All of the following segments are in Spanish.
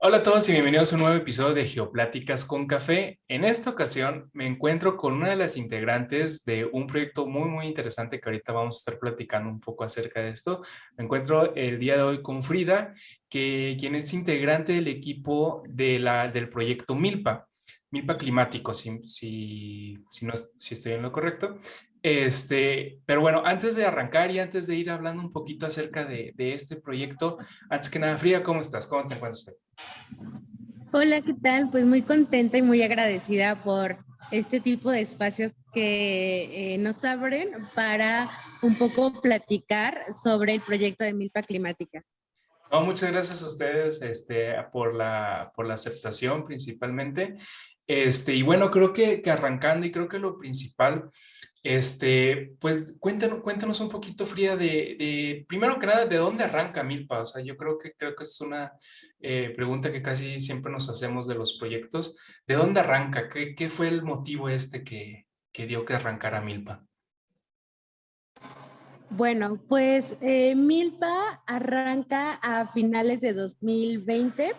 Hola a todos y bienvenidos a un nuevo episodio de Geopláticas con Café. En esta ocasión me encuentro con una de las integrantes de un proyecto muy interesante que ahorita vamos a estar platicando un poco acerca de esto. Me encuentro el día de hoy con Frida, quien es integrante del equipo del proyecto Milpa, Milpa Climático, si estoy en lo correcto. Pero bueno, antes de arrancar y antes de ir hablando un poquito acerca de este proyecto, antes que nada, Frida, ¿cómo estás? ¿Cómo te encuentras? Hola, ¿qué tal? Pues muy contenta y muy agradecida por este tipo de espacios que nos abren para un poco platicar sobre el proyecto de Milpa Climática. No, muchas gracias a ustedes por la aceptación principalmente. Y bueno, creo que arrancando y creo que lo principal, pues cuéntanos un poquito, Frida, primero que nada, ¿de dónde arranca Milpa? O sea, yo creo que es una pregunta que casi siempre nos hacemos de los proyectos. ¿De dónde arranca? ¿Qué fue el motivo que dio que arrancara Milpa? Bueno, pues Milpa arranca a finales de 2020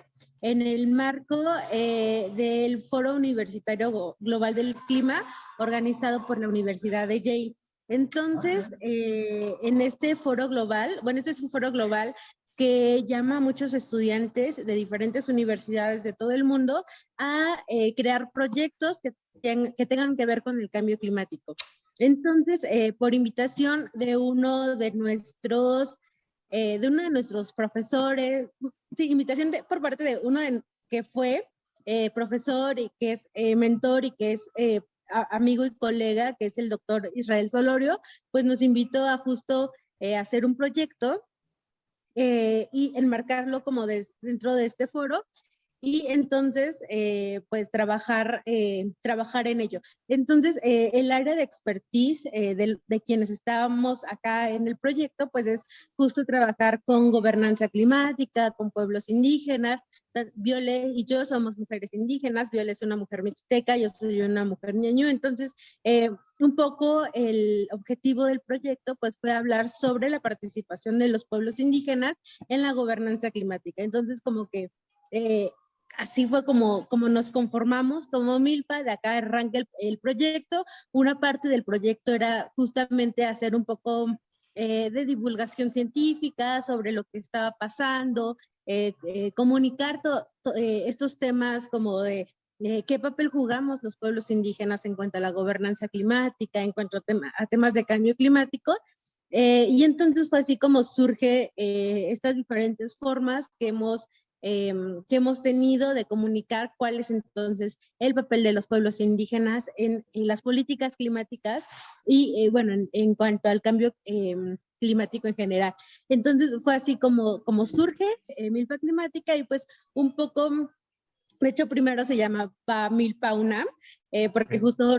en el marco del Foro Universitario Global del Clima organizado por la Universidad de Yale. Entonces, en este foro global, bueno, este es un foro global que llama a muchos estudiantes de diferentes universidades de todo el mundo a crear proyectos que tengan que ver con el cambio climático. Entonces, por invitación de uno de nuestros profesores, sí, invitación por parte de que fue profesor y que es mentor y que es amigo y colega, que es el doctor Israel Solorio, pues nos invitó a justo hacer un proyecto y enmarcarlo como dentro de este foro y entonces pues trabajar en ello. Entonces el área de expertise de quienes estábamos acá en el proyecto pues es justo trabajar con gobernanza climática, con pueblos indígenas. Viole y yo somos mujeres indígenas, Viole es una mujer mixteca, yo soy una mujer ñañú, entonces un poco el objetivo del proyecto pues fue hablar sobre la participación de los pueblos indígenas en la gobernanza climática. Entonces como que así fue como nos conformamos como Milpa, de acá arranca el proyecto. Una parte del proyecto era justamente hacer un poco de divulgación científica sobre lo que estaba pasando, comunicar estos temas como de qué papel jugamos los pueblos indígenas en cuanto a la gobernanza climática, en cuanto a temas de cambio climático. Y entonces fue así como surge estas diferentes formas que hemos tenido de comunicar cuál es entonces el papel de los pueblos indígenas en las políticas climáticas y bueno, en cuanto al cambio climático en general. Entonces fue así como surge Milpa Climática y pues un poco de hecho, primero se llama Milpa UNAM, porque Ok. justo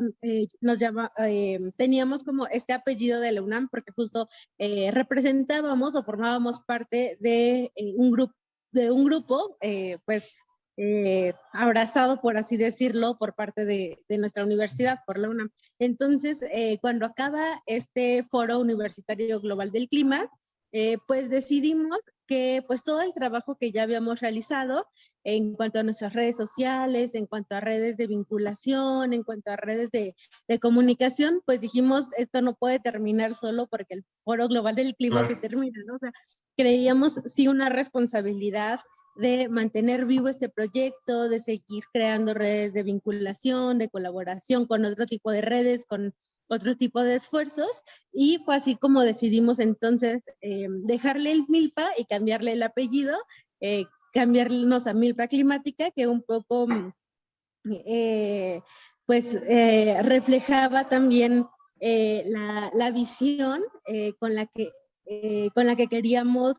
teníamos como este apellido de la UNAM, porque justo representábamos o formábamos parte de un grupo pues abrazado, por así decirlo, por parte de nuestra universidad, por la UNAM. Entonces, cuando acaba este Foro Universitario Global del Clima, pues decidimos que pues todo el trabajo que ya habíamos realizado en cuanto a nuestras redes sociales, en cuanto a redes de vinculación, en cuanto a redes de comunicación, pues dijimos, esto no puede terminar solo porque el Foro Global del Clima se Claro. termina, ¿no? O sea, creíamos sí una responsabilidad de mantener vivo este proyecto, de seguir creando redes de vinculación, de colaboración con otro tipo de redes, con otro tipo de esfuerzos, y fue así como decidimos entonces dejarle el Milpa y cambiarle el apellido, cambiarnos a Milpa Climática, que un poco reflejaba también la visión con la que queríamos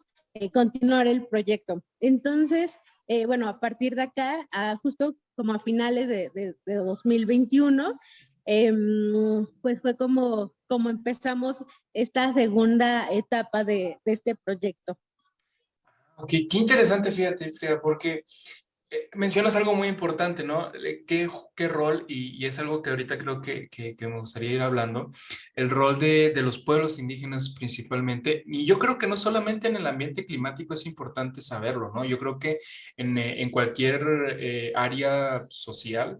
continuar el proyecto. Entonces, bueno, a partir de acá, justo como a finales de 2021, pues fue como empezamos esta segunda etapa de este proyecto. Ok, qué interesante, fíjate, Frida, porque mencionas algo muy importante, ¿no? ¿Qué rol? Y es algo que ahorita creo que me gustaría ir hablando, el rol de los pueblos indígenas principalmente. Y yo creo que no solamente en el ambiente climático es importante saberlo, ¿no? Yo creo que en cualquier área social,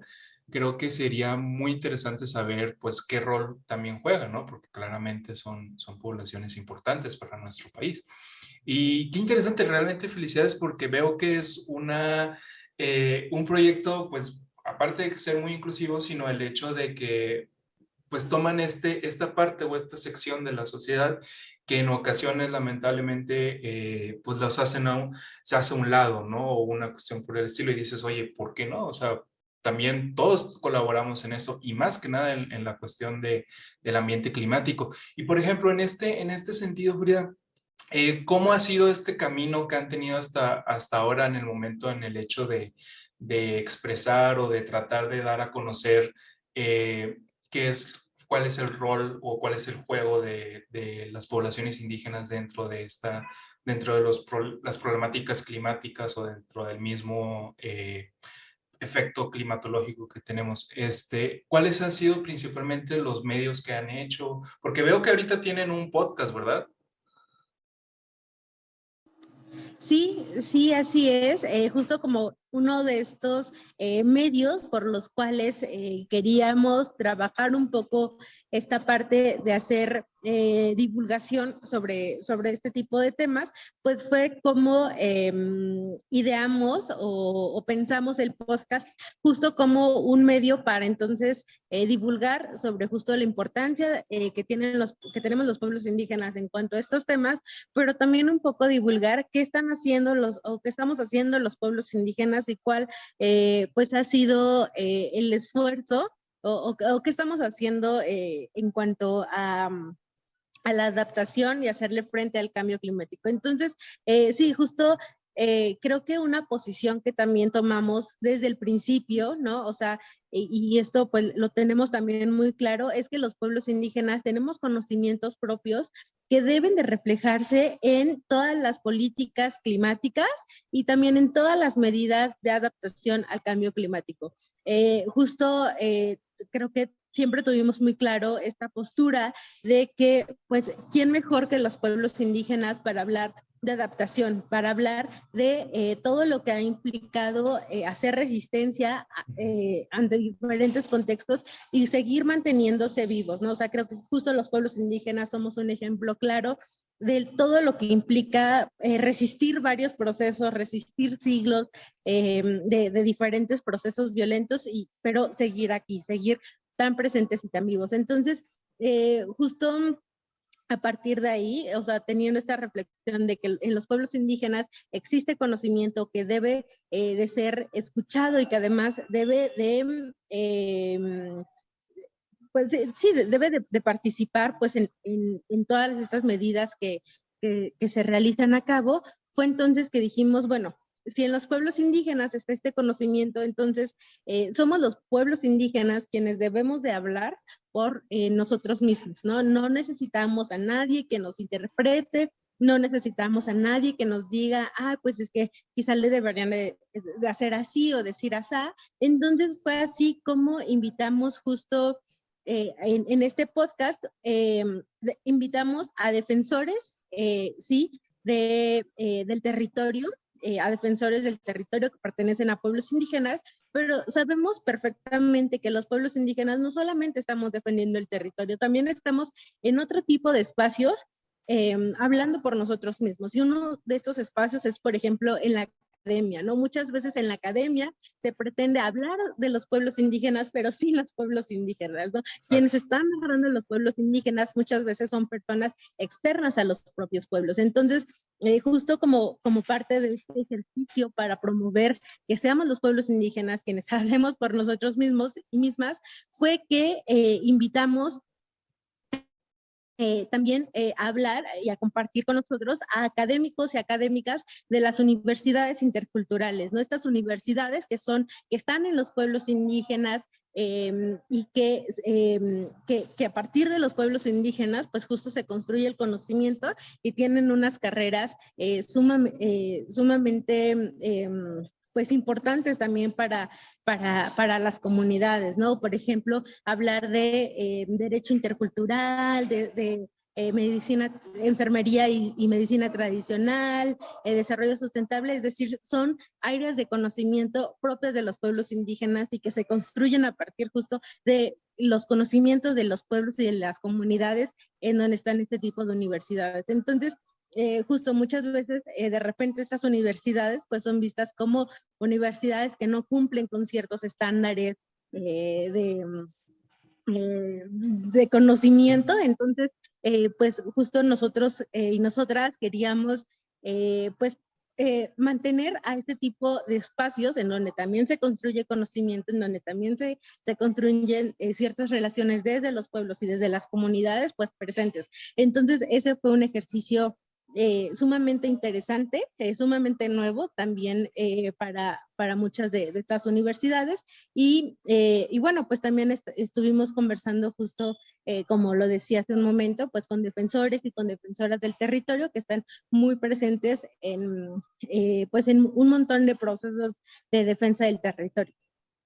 creo que sería muy interesante saber, pues, qué rol también juegan, ¿no? Porque claramente son poblaciones importantes para nuestro país. Y qué interesante, realmente felicidades porque veo que es un proyecto, pues, aparte de ser muy inclusivo, sino el hecho de que, pues, toman esta parte o esta sección de la sociedad que en ocasiones, lamentablemente, pues, se hace a un lado, ¿no? O una cuestión por el estilo y dices, oye, ¿por qué no? O sea, también todos colaboramos en eso y más que nada en la cuestión del ambiente climático. Y, por ejemplo, en este sentido, Frida, ¿cómo ha sido este camino que han tenido hasta ahora en el momento, en el hecho de expresar o de tratar de dar a conocer eh, qué es, cuál es el rol o cuál es el juego de las poblaciones indígenas dentro de las problemáticas climáticas o dentro del mismo efecto climatológico que tenemos? ¿Cuáles han sido principalmente los medios que han hecho? Porque veo que ahorita tienen un podcast, ¿verdad? Sí, sí, así es. Justo como uno de estos medios por los cuales queríamos trabajar un poco esta parte de hacer divulgación sobre este tipo de temas, pues fue como ideamos o pensamos el podcast justo como un medio para entonces divulgar sobre justo la importancia que tenemos los pueblos indígenas en cuanto a estos temas, pero también un poco divulgar qué están haciendo o qué estamos haciendo los pueblos indígenas y cuál pues ha sido el esfuerzo o qué estamos haciendo en cuanto a la adaptación y hacerle frente al cambio climático. Entonces, sí, justo creo que una posición que también tomamos desde el principio, ¿no? O sea, y esto pues lo tenemos también muy claro, es que los pueblos indígenas tenemos conocimientos propios que deben de reflejarse en todas las políticas climáticas y también en todas las medidas de adaptación al cambio climático. Justo creo que siempre tuvimos muy claro esta postura de que, pues, ¿quién mejor que los pueblos indígenas para hablar de adaptación, para hablar de todo lo que ha implicado hacer resistencia ante diferentes contextos y seguir manteniéndose vivos, ¿no? O sea, creo que justo los pueblos indígenas somos un ejemplo claro de todo lo que implica resistir varios procesos, resistir siglos de diferentes procesos violentos, pero seguir aquí, seguir tan presentes y tan vivos. Entonces, justo a partir de ahí, o sea, teniendo esta reflexión de que en los pueblos indígenas existe conocimiento que debe de ser escuchado y que además debe pues sí, debe de participar pues en todas estas medidas que se realizan a cabo, fue entonces que dijimos, bueno, si en los pueblos indígenas está este conocimiento, entonces somos los pueblos indígenas quienes debemos de hablar por nosotros mismos, ¿no? No necesitamos a nadie que nos interprete, no necesitamos a nadie que nos diga, ah, pues es que quizá le deberían de hacer así o decir así. Entonces fue así como invitamos justo en este podcast, invitamos a defensores, sí, del territorio, a defensores del territorio que pertenecen a pueblos indígenas, pero sabemos perfectamente que los pueblos indígenas no solamente estamos defendiendo el territorio, también estamos en otro tipo de espacios hablando por nosotros mismos. Y uno de estos espacios es, por ejemplo, en la academia, ¿no? Muchas veces en la academia se pretende hablar de los pueblos indígenas, pero sin los pueblos indígenas, ¿no? Quienes están hablando de los pueblos indígenas muchas veces son personas externas a los propios pueblos. Entonces, justo como parte de este ejercicio para promover que seamos los pueblos indígenas quienes hablemos por nosotros mismos y mismas, fue que invitamos también a hablar y a compartir con nosotros a académicos y académicas de las universidades interculturales, ¿no? Estas universidades que están en los pueblos indígenas y que a partir de los pueblos indígenas, pues justo se construye el conocimiento y tienen unas carreras sumamente pues importantes también para las comunidades, ¿no? Por ejemplo, hablar de derecho intercultural, de medicina, enfermería y medicina tradicional, desarrollo sustentable, es decir, son áreas de conocimiento propias de los pueblos indígenas y que se construyen a partir justo de los conocimientos de los pueblos y de las comunidades en donde están este tipo de universidades. Entonces, justo muchas veces de repente estas universidades pues son vistas como universidades que no cumplen con ciertos estándares de conocimiento. Entonces pues justo nosotros y nosotras queríamos pues mantener a este tipo de espacios en donde también se construye conocimiento, en donde también se construyen ciertas relaciones desde los pueblos y desde las comunidades pues presentes. Entonces ese fue un ejercicio sumamente interesante, sumamente nuevo también para muchas de estas universidades y bueno, pues también estuvimos conversando justo, como lo decía hace un momento, pues con defensores y con defensoras del territorio que están muy presentes pues en un montón de procesos de defensa del territorio.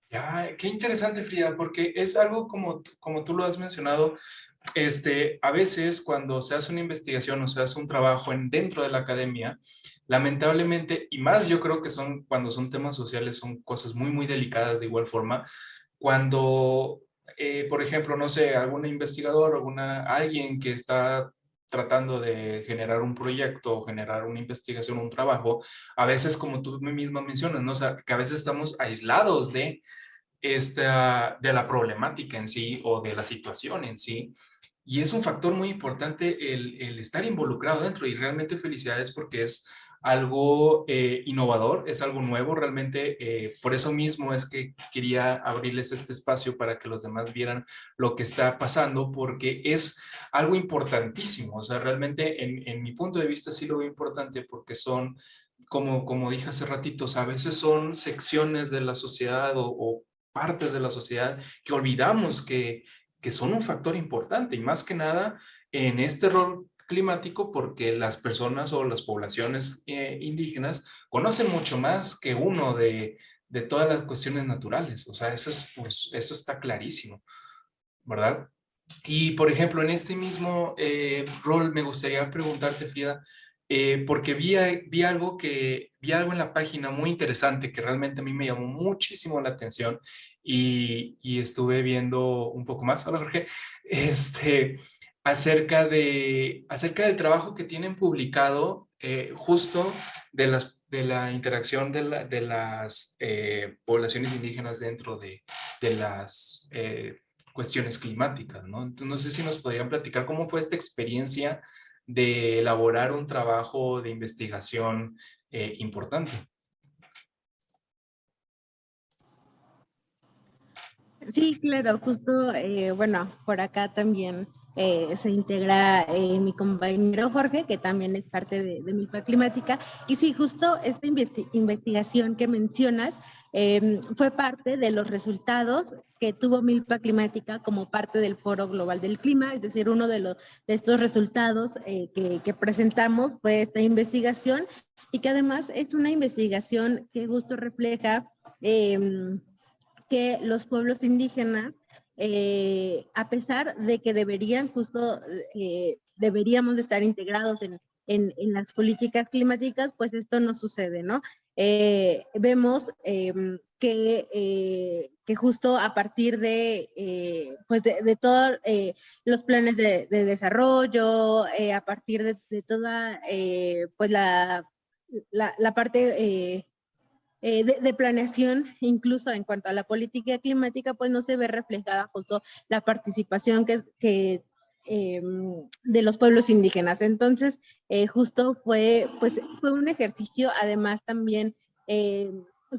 Ya, qué interesante, Frida, porque es algo como tú lo has mencionado. A veces cuando se hace una investigación o se hace un trabajo dentro de la academia, lamentablemente, y más yo creo que cuando son temas sociales, son cosas muy, muy delicadas de igual forma, cuando, por ejemplo, no sé, algún investigador o alguien que está tratando de generar un proyecto o generar una investigación, un trabajo, a veces como tú misma mencionas, ¿no? O sea, que a veces estamos aislados de la problemática en sí o de la situación en sí. Y es un factor muy importante el estar involucrado dentro y realmente felicidades porque es algo innovador, es algo nuevo realmente. Por eso mismo es que quería abrirles este espacio para que los demás vieran lo que está pasando porque es algo importantísimo. O sea, realmente en mi punto de vista sí lo veo importante porque son, como dije hace ratitos, a veces son secciones de la sociedad o partes de la sociedad que olvidamos que son un factor importante y más que nada en este rol climático porque las personas o las poblaciones indígenas conocen mucho más que uno de todas las cuestiones naturales. O sea, pues, eso está clarísimo, ¿verdad? Y, por ejemplo, en este mismo rol me gustaría preguntarte, Frida, porque vi algo en la página muy interesante que realmente a mí me llamó muchísimo la atención y estuve viendo un poco más, hola Jorge, acerca del trabajo que tienen publicado justo de la interacción de las poblaciones indígenas dentro de las cuestiones climáticas, ¿no? Entonces, no sé si nos podrían platicar cómo fue esta experiencia de elaborar un trabajo de investigación importante. Sí, claro, justo, bueno, por acá también se integra mi compañero Jorge, que también es parte de Milpa Climática. Y sí, justo esta investigación que mencionas fue parte de los resultados que tuvo Milpa Climática como parte del Foro Global del Clima, es decir, uno de estos resultados que presentamos fue esta investigación y que además es una investigación que justo refleja que los pueblos indígenas, a pesar de que deberían justo, deberíamos de estar integrados en las políticas climáticas, pues esto no sucede, ¿no? Vemos que justo a partir pues de todos los planes de desarrollo, a partir de toda pues la parte de planeación, incluso en cuanto a la política climática, pues no se ve reflejada justo la participación de los pueblos indígenas. Entonces, justo pues, fue un ejercicio, además también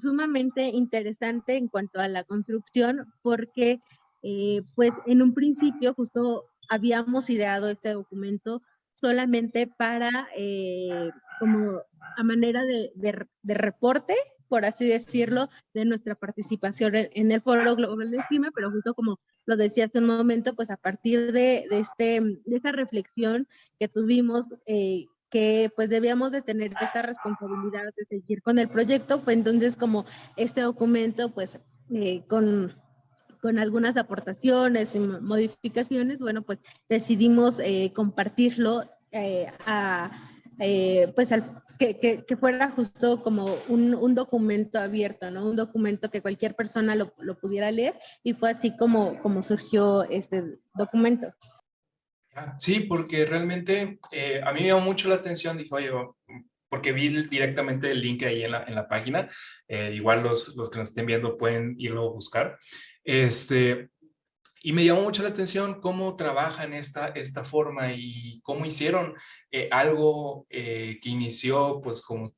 sumamente interesante en cuanto a la construcción, porque pues en un principio justo habíamos ideado este documento solamente para como a manera de reporte, por así decirlo, de nuestra participación en el Foro Global del Clima, pero justo como lo decía hace un momento, pues a partir de esta reflexión que tuvimos que pues debíamos de tener esta responsabilidad de seguir con el proyecto. Fue entonces como este documento pues con algunas aportaciones y modificaciones, bueno, pues decidimos compartirlo pues que fuera justo como un documento abierto, ¿no? Un documento que cualquier persona lo pudiera leer, y fue así como surgió este documento. Sí, porque realmente a mí me llamó mucho la atención, dije, oye, porque vi directamente el link ahí en la página, igual los que nos estén viendo pueden irlo a buscar, y me llamó mucho la atención cómo trabajan esta forma y cómo hicieron algo que inició, pues como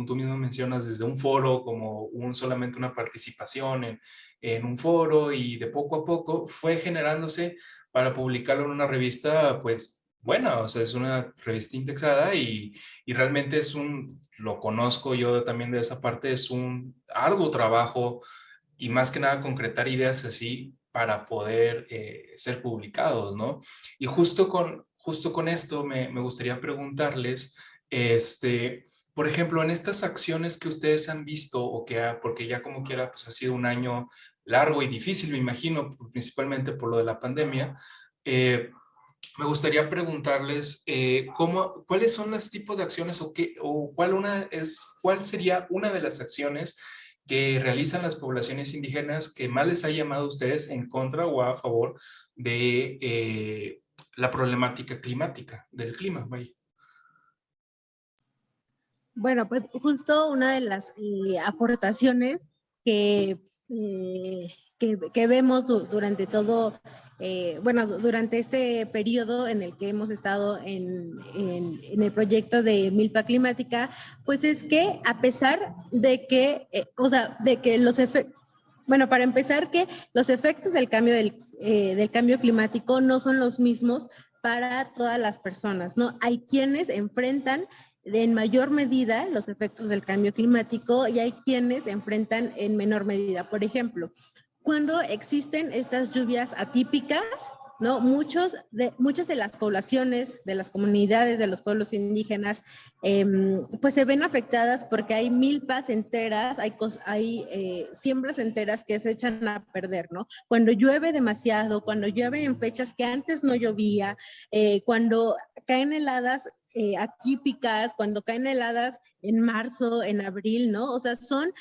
tú mismo mencionas, desde un foro, como solamente una participación en un foro, y de poco a poco fue generándose para publicarlo en una revista, pues buena, o sea, es una revista indexada, y realmente lo conozco yo también de esa parte, es un arduo trabajo, y más que nada concretar ideas así para poder ser publicados, ¿no? Y justo con esto me gustaría preguntarles, por ejemplo, en estas acciones que ustedes han visto, porque ya como quiera, pues ha sido un año largo y difícil, me imagino, principalmente por lo de la pandemia. Me gustaría preguntarles cuáles son los tipos de acciones, o cuál sería una de las acciones que realizan las poblaciones indígenas que más les ha llamado a ustedes en contra o a favor de la problemática climática, del clima. Vaya. Bueno, pues justo una de las aportaciones que, que vemos durante todo, durante este periodo en el que hemos estado en el proyecto de Milpa Climática, pues es que a pesar de que, de que los efectos, bueno, para empezar, que los efectos del cambio climático no son los mismos para todas las personas, ¿no? Hay quienes enfrentan en mayor medida los efectos del cambio climático y hay quienes enfrentan en menor medida. Por ejemplo, cuando existen estas lluvias atípicas, ¿no? Muchas de las poblaciones, de las comunidades, de los pueblos indígenas, pues se ven afectadas porque hay milpas enteras, hay siembras enteras que se echan a perder, ¿no? Cuando llueve demasiado, cuando llueve en fechas que antes no llovía, cuando caen heladas atípicas, cuando caen heladas en marzo, en abril, ¿no? O sea, son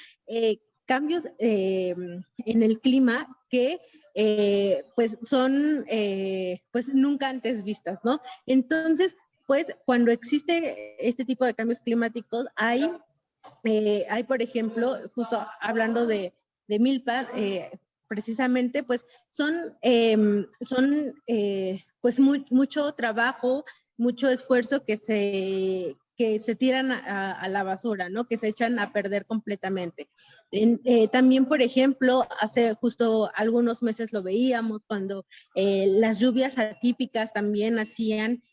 cambios en el clima que pues son pues nunca antes vistas, ¿no? Entonces, pues cuando existe este tipo de cambios climáticos, hay por ejemplo, justo hablando de Milpa, precisamente, pues son pues mucho trabajo, mucho esfuerzo que se tiran a la basura, ¿no? Que se echan a perder completamente. También, por ejemplo, hace justo algunos meses lo veíamos cuando las lluvias atípicas también hacían,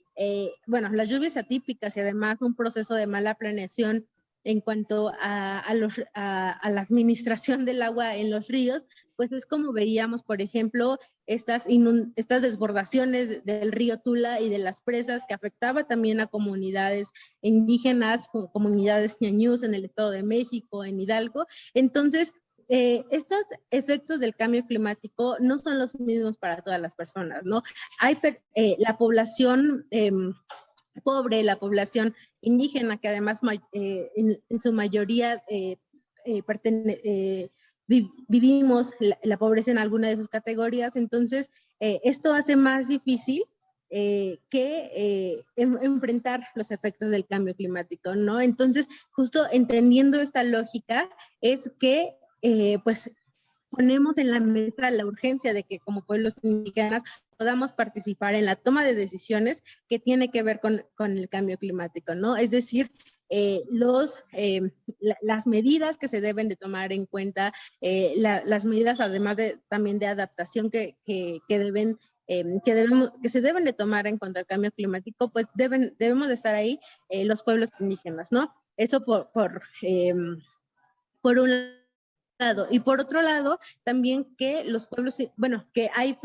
las lluvias atípicas y además un proceso de mala planeación en cuanto a la administración del agua en los ríos, pues es como veíamos, por ejemplo, estas desbordaciones del río Tula y de las presas, que afectaba también a comunidades indígenas, comunidades ñañús en el Estado de México, en Hidalgo. Entonces, estos efectos del cambio climático no son los mismos para todas las personas, ¿no? Hay la población pobre, la población indígena, que además en su mayoría vivimos la pobreza en alguna de sus categorías. Entonces esto hace más difícil enfrentar los efectos del cambio climático, ¿no? Entonces, justo entendiendo esta lógica, es que pues ponemos en la mesa la urgencia de que como pueblos indígenas podamos participar en la toma de decisiones que tiene que ver con el cambio climático, ¿no? Es decir, las medidas que se deben de tomar en cuenta, las medidas además también de adaptación que se deben de tomar en cuanto al cambio climático, pues debemos de estar ahí los pueblos indígenas, ¿no? Eso por un lado. Y por otro lado, también que los pueblos, bueno, que hay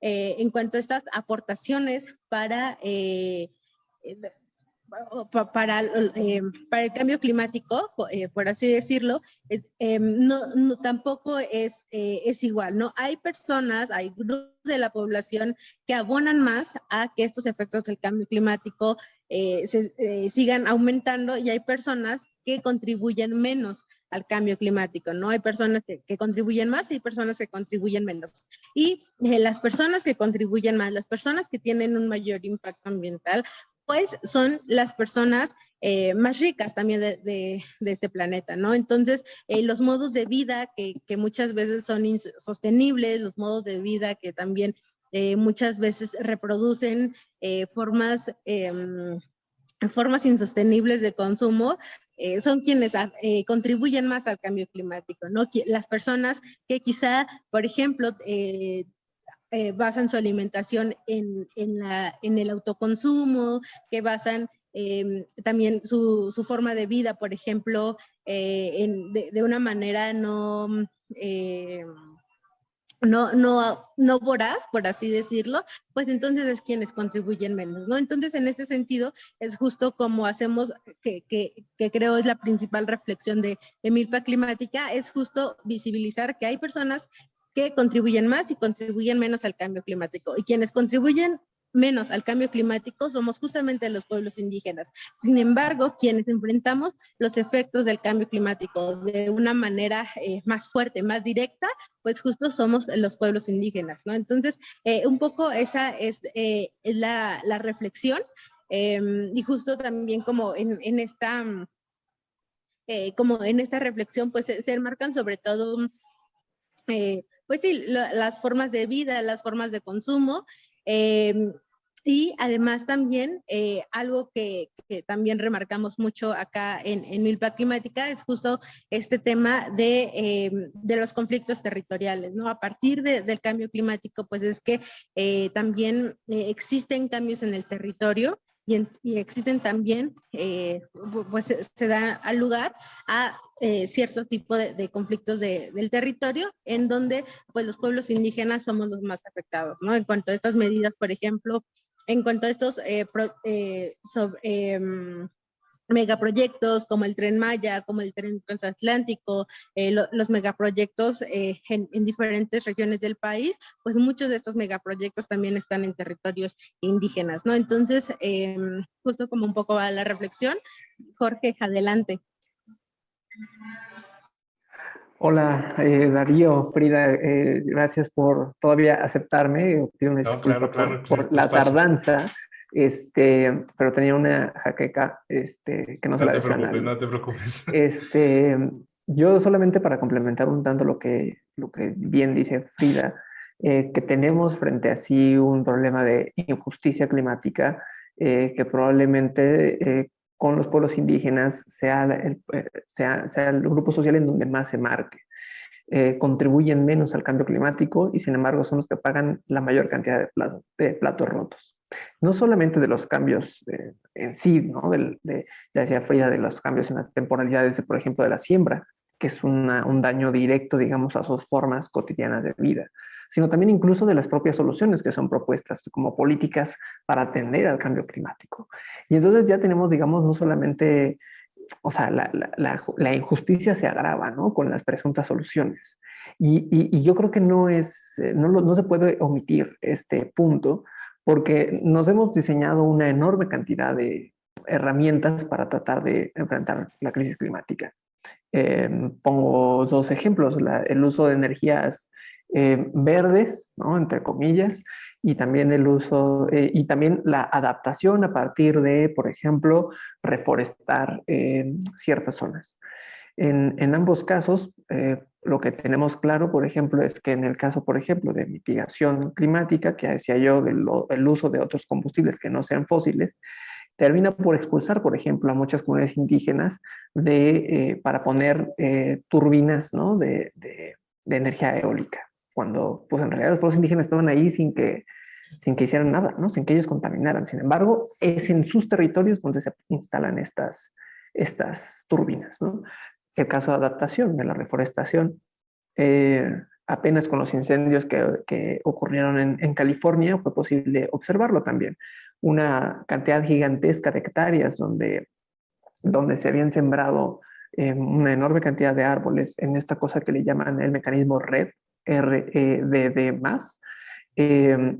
en cuanto a estas aportaciones para para el cambio climático, por así decirlo, tampoco es igual, ¿no? Hay personas, hay grupos de la población que abonan más a que estos efectos del cambio climático sigan aumentando, y hay personas que contribuyen menos al cambio climático, ¿no? Hay personas que contribuyen más y hay personas que contribuyen menos. Y las personas que contribuyen más, las personas que tienen un mayor impacto ambiental, pues son las personas más ricas también de este planeta, ¿no? Entonces, los modos de vida que muchas veces son insostenibles, los modos de vida que también muchas veces reproducen formas insostenibles de consumo, son quienes contribuyen más al cambio climático, ¿no? Las personas que quizá, por ejemplo, basan su alimentación en el autoconsumo, que basan también su forma de vida, por ejemplo, de una manera no voraz, por así decirlo, pues entonces es quienes contribuyen menos, ¿no? Entonces, en ese sentido, es justo como hacemos, que creo es la principal reflexión de Milpa Climática, es justo visibilizar que hay personas que contribuyen más y contribuyen menos al cambio climático, y quienes contribuyen menos al cambio climático somos justamente los pueblos indígenas. Sin embargo, quienes enfrentamos los efectos del cambio climático de una manera más fuerte, más directa, pues justo somos los pueblos indígenas, ¿no? Entonces, un poco esa es la reflexión, y justo también como en esta reflexión, pues se enmarcan sobre todo, pues sí, las formas de vida, las formas de consumo, y además también algo que también remarcamos mucho acá en Milpa Climática es justo este tema de los conflictos territoriales, ¿no? A partir del cambio climático, pues es que también existen cambios en el territorio, y existen también, pues se da al lugar a cierto tipo de conflictos del territorio, en donde pues los pueblos indígenas somos los más afectados, ¿no? En cuanto a estas medidas, por ejemplo, en cuanto a estos megaproyectos como el Tren Maya, como el Tren Transatlántico, los megaproyectos en diferentes regiones del país, pues muchos de estos megaproyectos también están en territorios indígenas, ¿no? Entonces, justo como un poco a la reflexión, Jorge, adelante. Hola, Darío, Frida, gracias por todavía aceptarme. Pido una disculpa claro, por tu la espacio. tardanza, pero tenía una jaqueca que no se la deseo a nadie. No te preocupes. Yo solamente para complementar un tanto lo que bien dice Frida, que tenemos frente a sí un problema de injusticia climática que probablemente con los pueblos indígenas sea el grupo social en donde más se marque. Contribuyen menos al cambio climático y sin embargo son los que pagan la mayor cantidad de platos rotos. No solamente de los cambios en sí, ¿no? Ya decía Frida, de los cambios en las temporalidades, por ejemplo, de la siembra, que es un daño directo, digamos, a sus formas cotidianas de vida, sino también incluso de las propias soluciones que son propuestas como políticas para atender al cambio climático. Y entonces ya tenemos, digamos, no solamente, o sea, la injusticia se agrava, ¿no? Con las presuntas soluciones. Y yo creo que no se puede omitir este punto, porque nos hemos diseñado una enorme cantidad de herramientas para tratar de enfrentar la crisis climática. Pongo dos ejemplos: el uso de energías verdes, ¿no? Entre comillas, y también y también la adaptación a partir de, por ejemplo, reforestar ciertas zonas. En ambos casos, lo que tenemos claro, por ejemplo, es que en el caso, por ejemplo, de mitigación climática, que decía yo, el uso de otros combustibles que no sean fósiles, termina por expulsar, por ejemplo, a muchas comunidades indígenas para poner turbinas, ¿no? de energía eólica, cuando pues en realidad los pueblos indígenas estaban ahí sin que hicieran nada, ¿no? Sin que ellos contaminaran. Sin embargo, es en sus territorios donde se instalan estas turbinas, ¿no? El caso de adaptación, de la reforestación, apenas con los incendios que ocurrieron en California fue posible observarlo también. una cantidad gigantesca de hectáreas donde se habían sembrado una enorme cantidad de árboles en esta cosa que le llaman el mecanismo REDD, REDD+, eh,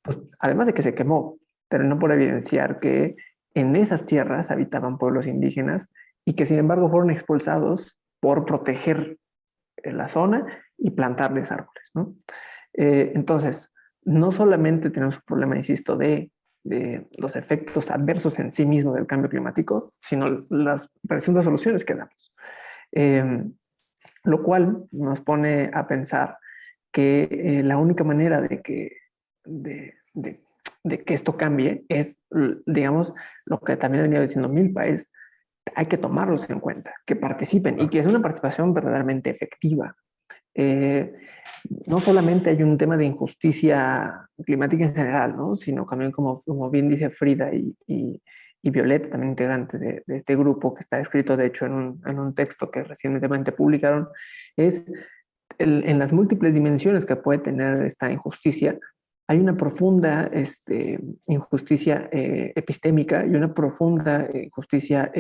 pues, además de que se quemó, pero no por evidenciar que en esas tierras habitaban pueblos indígenas y que sin embargo fueron expulsados por proteger la zona y plantarles árboles, ¿no? Entonces, no solamente tenemos un problema, insisto, de los efectos adversos en sí mismos del cambio climático, sino las presuntas soluciones que damos. Eh, lo cual nos pone a pensar que la única manera de que esto cambie es, digamos, lo que también venía diciendo Milpa, es hay que tomarlos en cuenta, que participen y que es una participación verdaderamente efectiva. Eh, no solamente hay un tema de injusticia climática en general, ¿no? Sino también, como bien dice Frida y Violeta, también integrante de este grupo, que está escrito de hecho en un texto que recientemente publicaron, es en las múltiples dimensiones que puede tener esta injusticia. Hay una profunda injusticia epistémica y una profunda injusticia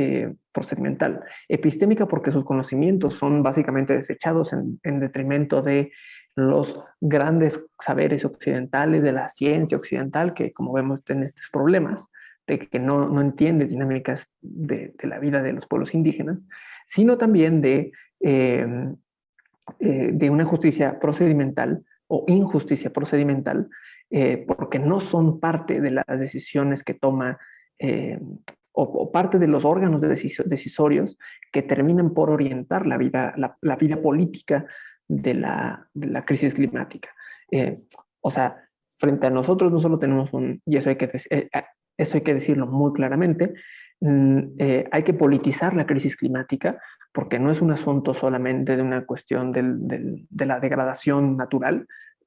procedimental. Epistémica porque sus conocimientos son básicamente desechados en detrimento de los grandes saberes occidentales, de la ciencia occidental, que como vemos tiene estos problemas, de que no entiende dinámicas de la vida de los pueblos indígenas, sino también de una justicia procedimental o injusticia procedimental, porque no son parte de las decisiones que toma o parte de los órganos decisorios que terminan por orientar la vida política de la crisis climática. O sea, frente a nosotros no solo tenemos y eso hay que decirlo muy claramente, hay que politizar la crisis climática porque no es un asunto solamente de una cuestión de la degradación natural,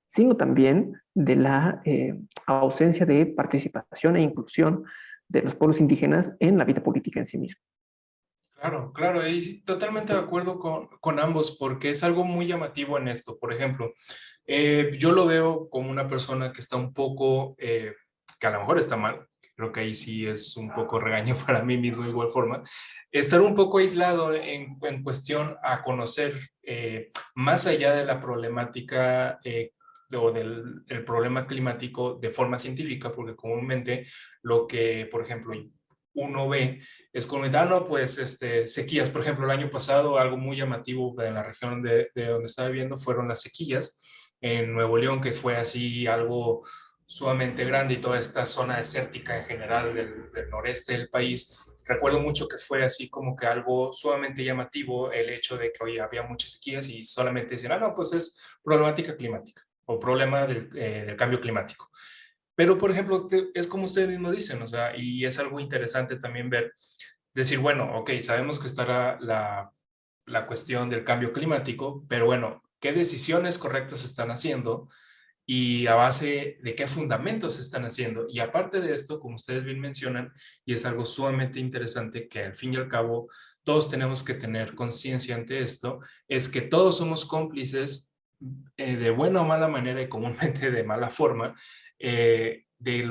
sino también de la ausencia de participación e inclusión de los pueblos indígenas en la vida política en sí misma. Claro, claro, y sí, totalmente de acuerdo con ambos, porque es algo muy llamativo en esto. Por ejemplo, yo lo veo como una persona que está un poco, que a lo mejor está mal, creo que ahí sí es un poco regaño para mí mismo de igual forma, estar un poco aislado en cuestión a conocer más allá de la problemática o del el problema climático de forma científica, porque comúnmente lo que, por ejemplo, uno ve es comentar, no, pues sequías, por ejemplo, el año pasado algo muy llamativo en la región de donde estaba viviendo fueron las sequías en Nuevo León, que fue así algo sumamente grande y toda esta zona desértica en general del noreste del país. Recuerdo mucho que fue así como que algo sumamente llamativo el hecho de que hoy había muchas sequías y solamente decían, ah, no, pues es problemática climática o problema del cambio climático. Pero, por ejemplo, es como ustedes mismos dicen, o sea, y es algo interesante también ver, decir, bueno, ok, sabemos que estará la cuestión del cambio climático, pero bueno, ¿qué decisiones correctas se están haciendo? Y a base de qué fundamentos se están haciendo. Y aparte de esto, como ustedes bien mencionan, y es algo sumamente interesante que al fin y al cabo todos tenemos que tener conciencia ante esto, es que todos somos cómplices de buena o mala manera y comúnmente de mala forma de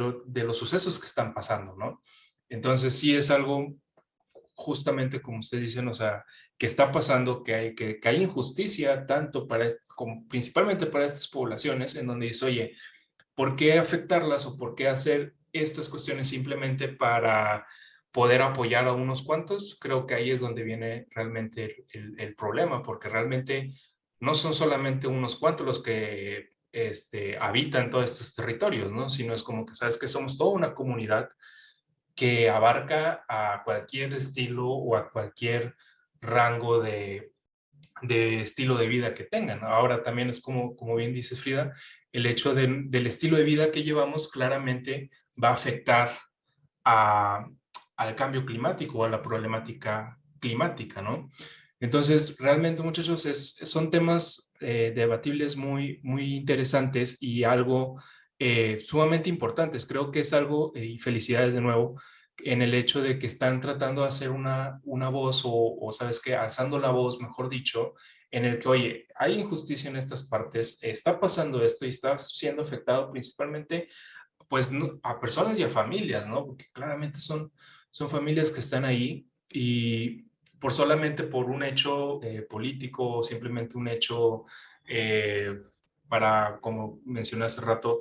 los sucesos que están pasando, ¿no? Entonces sí es algo justamente como ustedes dicen, o sea, que está pasando, que hay injusticia tanto para, como principalmente para estas poblaciones, en donde dice, oye, ¿por qué afectarlas o por qué hacer estas cuestiones simplemente para poder apoyar a unos cuantos? Creo que ahí es donde viene realmente el problema, porque realmente no son solamente unos cuantos los que habitan todos estos territorios, ¿no? Sino es como que sabes que somos toda una comunidad que abarca a cualquier estilo o a cualquier rango de estilo de vida que tengan. Ahora también es como bien dice Frida, el hecho del estilo de vida que llevamos claramente va a afectar a, al cambio climático o a la problemática climática, ¿no? Entonces, realmente, muchachos, son temas debatibles muy, muy interesantes y algo sumamente importantes. Creo que es algo, y felicidades de nuevo, en el hecho de que están tratando de hacer una voz o, ¿sabes qué? Alzando la voz, mejor dicho, en el que, oye, hay injusticia en estas partes, está pasando esto y está siendo afectado principalmente pues a personas y a familias, ¿no? Porque claramente son familias que están ahí y solamente por un hecho político o simplemente un hecho eh, para, como mencioné hace rato,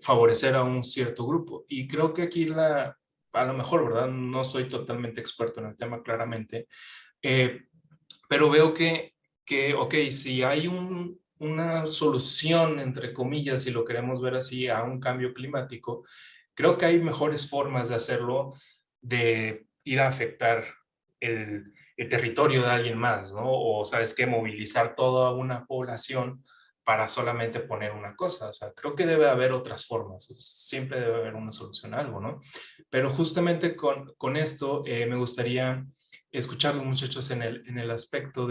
favorecer a un cierto grupo. Y creo que aquí a lo mejor, ¿verdad? No soy totalmente experto en el tema, claramente, eh, pero veo ok, si hay una solución, entre comillas, si lo queremos ver así, a un cambio climático, creo que hay mejores formas de hacerlo, de ir a afectar el territorio de alguien más, ¿no? O, ¿sabes qué? Movilizar toda una población para solamente poner una cosa. O sea, creo que debe haber otras formas. Siempre debe haber una solución a algo, ¿no? Pero justamente con esto me gustaría escuchar a los muchachos en el aspecto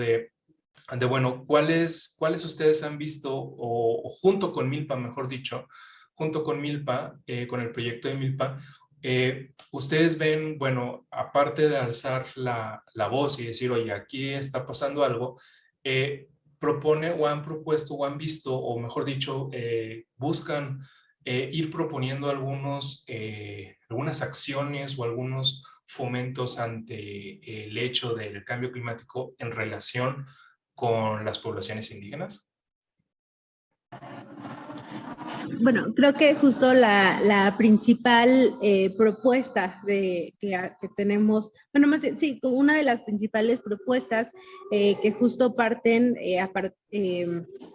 bueno, ¿cuáles ustedes han visto o junto con Milpa, mejor dicho, junto con Milpa, con el proyecto de Milpa, ustedes ven, bueno, aparte de alzar la voz y decir, oye, aquí está pasando algo, propone o han propuesto o han visto, o mejor dicho, buscan ir proponiendo algunas acciones o algunos fomentos ante el hecho del cambio climático en relación con las poblaciones indígenas? Bueno, creo que justo la principal propuesta que tenemos, bueno, más bien, sí, una de las principales propuestas que justo parten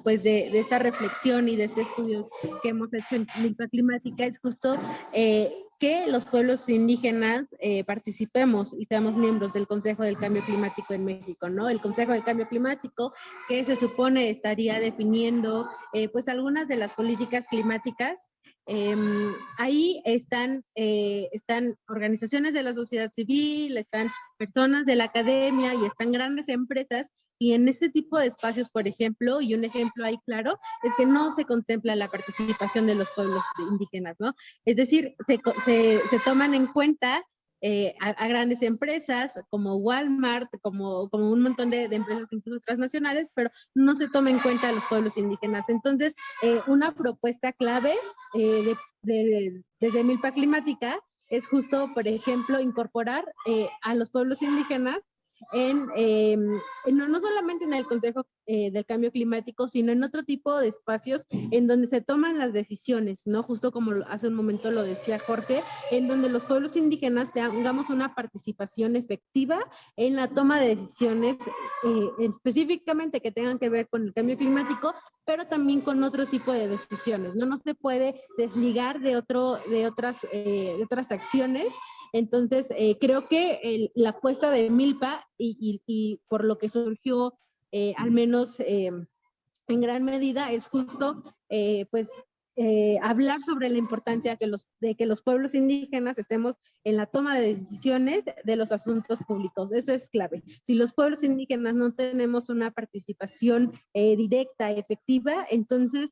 pues de esta reflexión y de este estudio que hemos hecho en Milpa Climática es justo que los pueblos indígenas participemos y seamos miembros del Consejo del Cambio Climático en México, ¿no? El Consejo del Cambio Climático que se supone estaría definiendo pues algunas de las políticas climáticas. Ahí están organizaciones de la sociedad civil, están personas de la academia y están grandes empresas. Y en ese tipo de espacios, por ejemplo, y un ejemplo ahí claro, es que no se contempla la participación de los pueblos indígenas, ¿no? Es decir, se toman en cuenta a grandes empresas como Walmart, como un montón de empresas incluso transnacionales, pero no se toma en cuenta a los pueblos indígenas. Entonces, una propuesta clave desde Milpa Climática es justo, por ejemplo, incorporar a los pueblos indígenas no solamente en el Consejo del Cambio Climático, sino en otro tipo de espacios en donde se toman las decisiones, ¿no? Justo como hace un momento lo decía Jorge, en donde los pueblos indígenas tengamos una participación efectiva en la toma de decisiones específicamente que tengan que ver con el cambio climático, pero también con otro tipo de decisiones, ¿no? No se puede desligar de otras acciones. Entonces, creo que la apuesta de Milpa y por lo que surgió, al menos en gran medida, es justo, pues, hablar sobre la importancia de que los pueblos indígenas estemos en la toma de decisiones de los asuntos públicos. Eso es clave. Si los pueblos indígenas no tenemos una participación directa, efectiva, entonces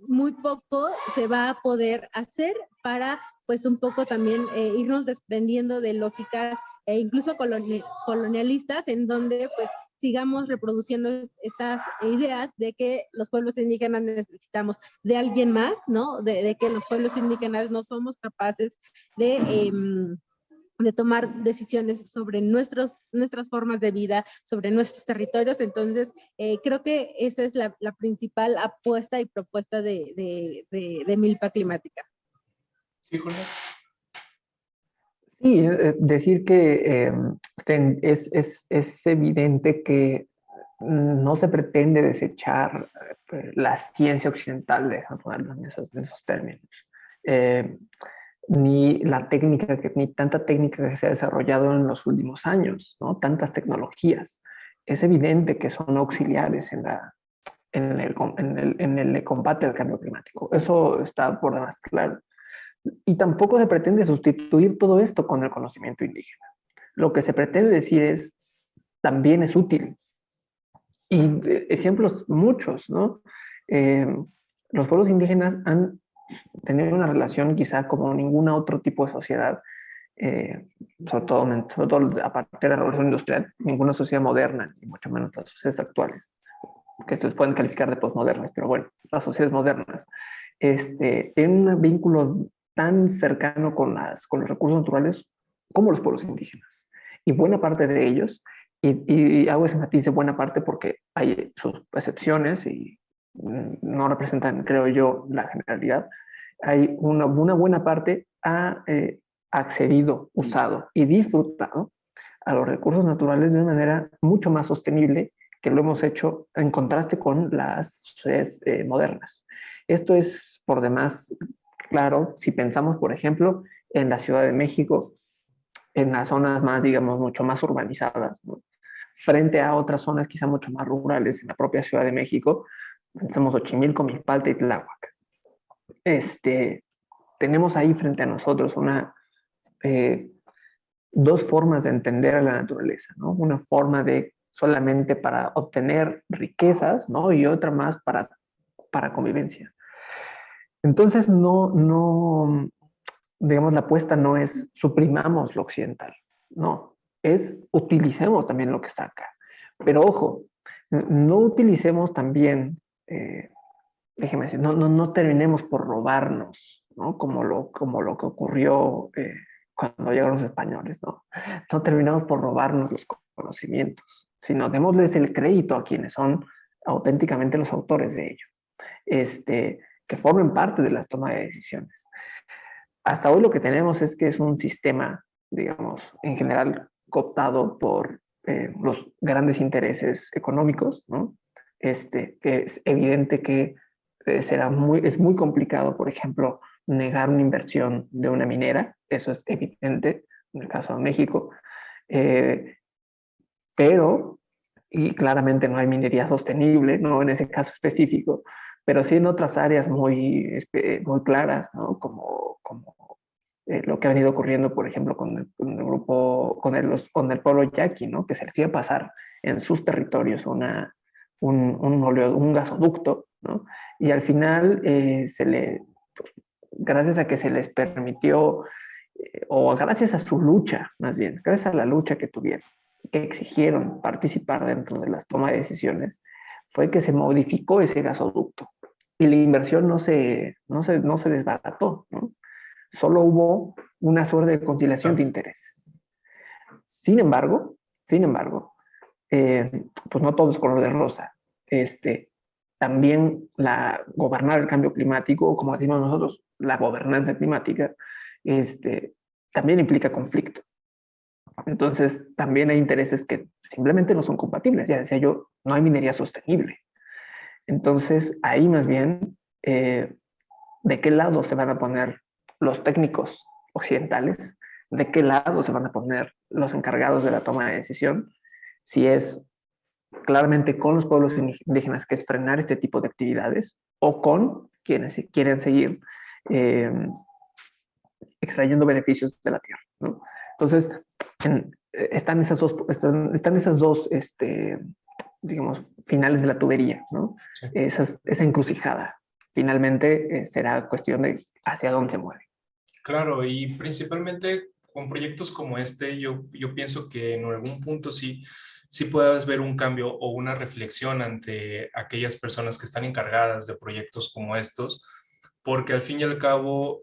muy poco se va a poder hacer para pues un poco también irnos desprendiendo de lógicas incluso colonialistas en donde pues sigamos reproduciendo estas ideas de que los pueblos indígenas necesitamos de alguien más, ¿no? De que los pueblos indígenas no somos capaces de tomar decisiones sobre nuestras formas de vida, sobre nuestros territorios. Entonces, creo que esa es la principal apuesta y propuesta de Milpa Climática. Sí, Jorge. Sí, decir que es evidente que no se pretende desechar la ciencia occidental, déjame ponerlo en esos términos, eh, ni la técnica, ni tanta técnica que se ha desarrollado en los últimos años, ¿no? Tantas tecnologías. Es evidente que son auxiliares en el combate al cambio climático. Eso está por demás claro. Y tampoco se pretende sustituir todo esto con el conocimiento indígena. Lo que se pretende decir es, también es útil. Y ejemplos muchos, ¿no? Eh, los pueblos indígenas han tenido una relación quizá como ningún otro tipo de sociedad, eh, sobre todo a partir de la revolución industrial, ninguna sociedad moderna, y mucho menos las sociedades actuales, que se les pueden calificar de postmodernas, pero bueno, las sociedades modernas, tienen un vínculo tan cercano con los recursos naturales como los pueblos indígenas. Y buena parte de ellos, y hago ese matiz de buena parte porque hay sus excepciones y no representan, creo yo, la generalidad, hay una buena parte ha accedido, usado y disfrutado a los recursos naturales de una manera mucho más sostenible que lo hemos hecho en contraste con las sociedades modernas. Esto es por demás claro si pensamos, por ejemplo, en la Ciudad de México, en las zonas más, digamos, mucho más urbanizadas, ¿no? Frente a otras zonas quizá mucho más rurales en la propia Ciudad de México, pensamos Xochimilco, Milpalta y Tláhuac. Tenemos ahí frente a nosotros eh, dos formas de entender a la naturaleza, ¿no? Una forma de solamente para obtener riquezas, ¿no? Y otra más para convivencia. Entonces, digamos, la apuesta no es suprimamos lo occidental, no, es utilicemos también lo que está acá. Pero ojo, no utilicemos también, déjeme decir, no terminemos por robarnos, ¿no? Como lo que ocurrió cuando llegaron los españoles, ¿no? No terminamos por robarnos los conocimientos, sino démosles el crédito a quienes son auténticamente los autores de ello, que formen parte de las tomas de decisiones. Hasta hoy lo que tenemos es que es un sistema, digamos, en general cooptado por los grandes intereses económicos, ¿no? Que es evidente que es muy complicado, por ejemplo, negar una inversión de una minera, eso es evidente en el caso de México, eh, pero, y claramente no hay minería sostenible, ¿no? En ese caso específico, pero sí en otras áreas muy claras, ¿no? Como lo que ha venido ocurriendo, por ejemplo, con el grupo, con el pueblo yaqui, ¿no? Que se les iba a pasar en sus territorios un gasoducto, ¿no? Y al final pues, gracias a que se les permitió, o gracias a su lucha, más bien, gracias a la lucha que tuvieron, que exigieron participar dentro de las tomas de decisiones, fue que se modificó ese gasoducto y la inversión no se desbarató, ¿no? Solo hubo una suerte de conciliación de intereses. Sin embargo, pues no todo es color de rosa. También gobernar el cambio climático, o como decimos nosotros, la gobernanza climática, también implica conflicto. Entonces, también hay intereses que simplemente no son compatibles. Ya decía yo, no hay minería sostenible. Entonces, ahí más bien, ¿de qué lado se van a poner los técnicos occidentales? ¿De qué lado se van a poner los encargados de la toma de decisión? Si es claramente con los pueblos indígenas, que es frenar este tipo de actividades, o con quienes quieren seguir eh, extrayendo beneficios de la tierra, ¿no? Entonces, están esas dos digamos, finales de la tubería, ¿no? Sí. Esa encrucijada. Finalmente será cuestión de hacia dónde se mueve. Claro, y principalmente con proyectos como este, yo pienso que en algún punto sí puedes ver un cambio o una reflexión ante aquellas personas que están encargadas de proyectos como estos, porque al fin y al cabo,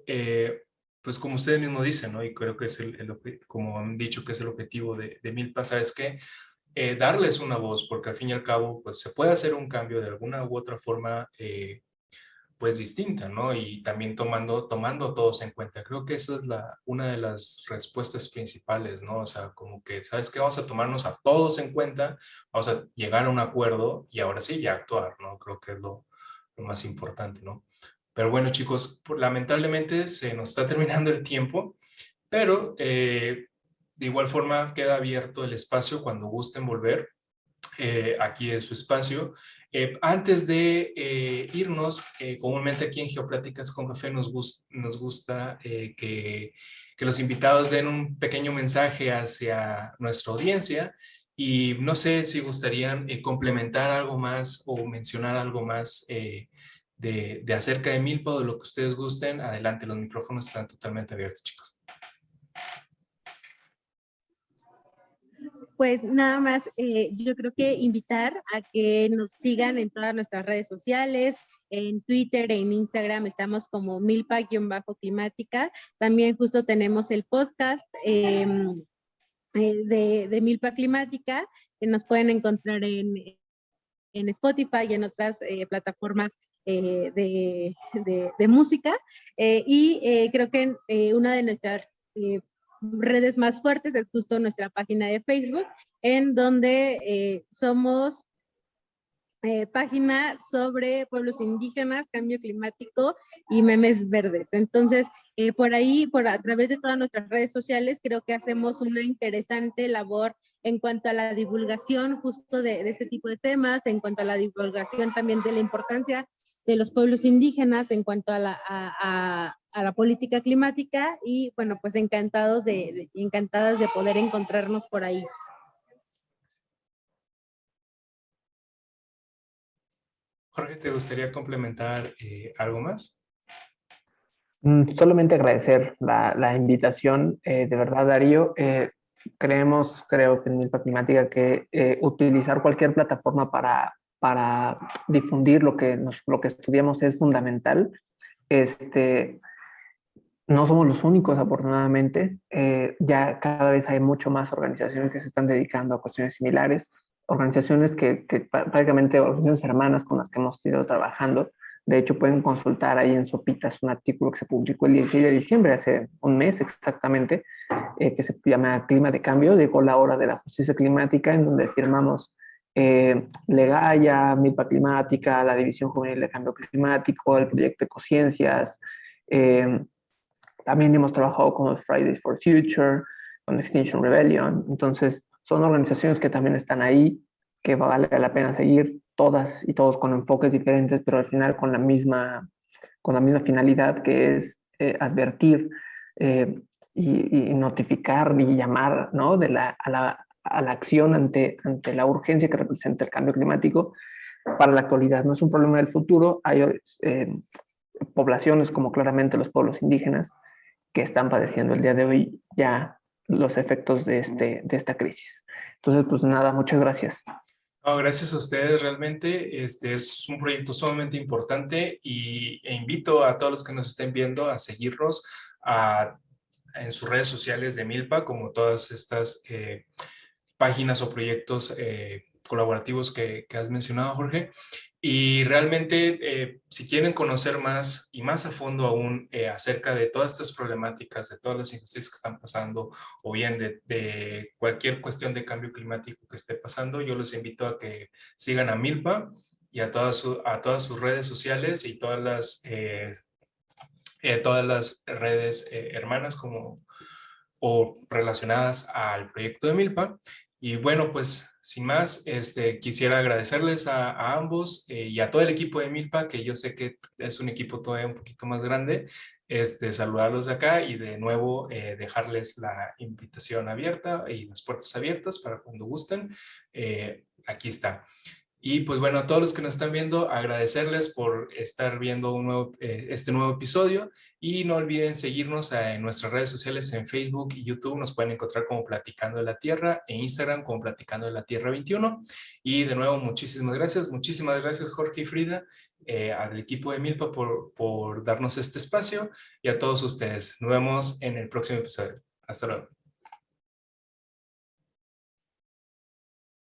pues como ustedes mismos dicen, ¿no? Y creo que es como han dicho que es el objetivo de Milpa, ¿sabes qué? Darles una voz, porque al fin y al cabo, pues se puede hacer un cambio de alguna u otra forma, pues distinta, ¿no? Y también tomando todos en cuenta. Creo que esa es una de las respuestas principales, ¿no? O sea, como que, ¿sabes qué? Vamos a tomarnos a todos en cuenta, vamos a llegar a un acuerdo y ahora sí ya actuar, ¿no? Creo que es lo más importante, ¿no? Pero bueno, chicos, lamentablemente se nos está terminando el tiempo, pero de igual forma queda abierto el espacio cuando gusten volver. Aquí es su espacio. Antes de irnos, comúnmente aquí en Geopláticas con Café nos gusta que los invitados den un pequeño mensaje hacia nuestra audiencia y no sé si gustarían complementar algo más o mencionar algo más de acerca de Milpa o de lo que ustedes gusten. Adelante, los micrófonos están totalmente abiertos, chicos. Pues nada más, yo creo que invitar a que nos sigan en todas nuestras redes sociales, En Twitter, en Instagram estamos como milpa-climática. También justo tenemos el podcast de Milpa Climática, que nos pueden encontrar en Spotify y en otras plataformas de música. Creo que una de nuestras redes más fuertes es justo nuestra página de Facebook, en donde somos página sobre pueblos indígenas, cambio climático y memes verdes. Entonces, por ahí, a través de todas nuestras redes sociales, creo que hacemos una interesante labor en cuanto a la divulgación justo de este tipo de temas, en cuanto a la divulgación también de la importancia de los pueblos indígenas, en cuanto a la política climática, y bueno, pues encantadas de poder encontrarnos por ahí. Jorge, ¿te gustaría complementar algo más? Solamente agradecer la invitación, de verdad, Darío. Creo que en Milpa Climática que utilizar cualquier plataforma para difundir lo que estudiamos es fundamental. No somos los únicos, afortunadamente. Ya cada vez hay mucho más organizaciones que se están dedicando a cuestiones similares, organizaciones que prácticamente organizaciones hermanas con las que hemos ido trabajando. De hecho, pueden consultar ahí en Sopitas un artículo que se publicó el 16 de diciembre, hace un mes exactamente, que se llama Clima de Cambio. Llegó la hora de la justicia climática, en donde firmamos Legaya, Milpa Climática, la División Juvenil de Cambio Climático, el proyecto Ecociencias. También hemos trabajado con los Fridays for Future, con Extinction Rebellion. Entonces, son organizaciones que también están ahí, que vale la pena seguir, todas y todos con enfoques diferentes, pero al final con la misma finalidad, que es advertir y notificar y llamar, ¿no?, a la acción ante la urgencia que representa el cambio climático para la actualidad. No es un problema del futuro. Hay poblaciones como claramente los pueblos indígenas que están padeciendo el día de hoy ya los efectos de esta crisis. Entonces, pues nada, muchas gracias. No, gracias a ustedes, realmente este es un proyecto sumamente importante e invito a todos los que nos estén viendo a seguirnos en sus redes sociales de Milpa, como todas estas páginas o proyectos colaborativos que has mencionado, Jorge. Y realmente, si quieren conocer más y más a fondo aún acerca de todas estas problemáticas, de todas las injusticias que están pasando, o bien de cualquier cuestión de cambio climático que esté pasando, yo los invito a que sigan a Milpa y a todas sus redes sociales y todas las redes hermanas o relacionadas al proyecto de Milpa. Y bueno, pues sin más, quisiera agradecerles a ambos y a todo el equipo de Milpa, que yo sé que es un equipo todavía un poquito más grande, saludarlos de acá y de nuevo dejarles la invitación abierta y las puertas abiertas para cuando gusten. Aquí está. Y pues bueno, a todos los que nos están viendo, agradecerles por estar viendo este nuevo episodio, y no olviden seguirnos en nuestras redes sociales en Facebook y YouTube. Nos pueden encontrar como Platicando de la Tierra, en Instagram como Platicando de la Tierra 21. Y de nuevo, muchísimas gracias Jorge y Frida, al equipo de Milpa por darnos este espacio, y a todos ustedes. Nos vemos en el próximo episodio. Hasta luego.